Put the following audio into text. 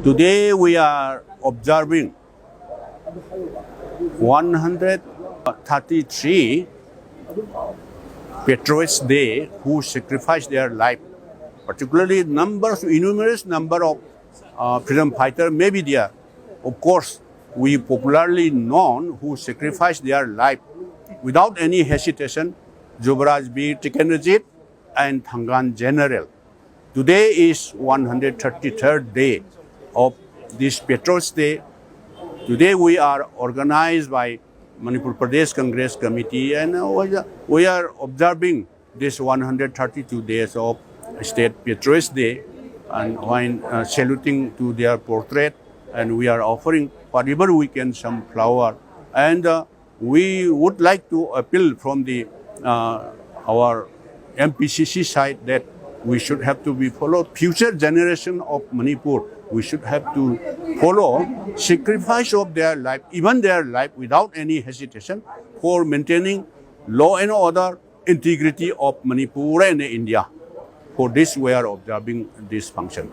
Today we are observing 133 Patriots Day who sacrificed their life. Particularly innumerous number of freedom fighters may be there. Of course, we popularly known who sacrificed their life without any hesitation, Yuvraj Bir Tikkanerjit and Thangan General. Today is 133rd day of this Patriots Day. Today we are organized by Manipur'S Congress Committee and we are observing this 132 days of State Patriots Day and when saluting to their portrait, and we are offering whatever we can, some flower, and we would like to appeal from the our MPCC side that we should have to be followed. Future generation of Manipur, we should have to follow sacrifice of their life, even their life, without any hesitation for maintaining law and order, integrity of Manipur and India. For this, we are observing this function.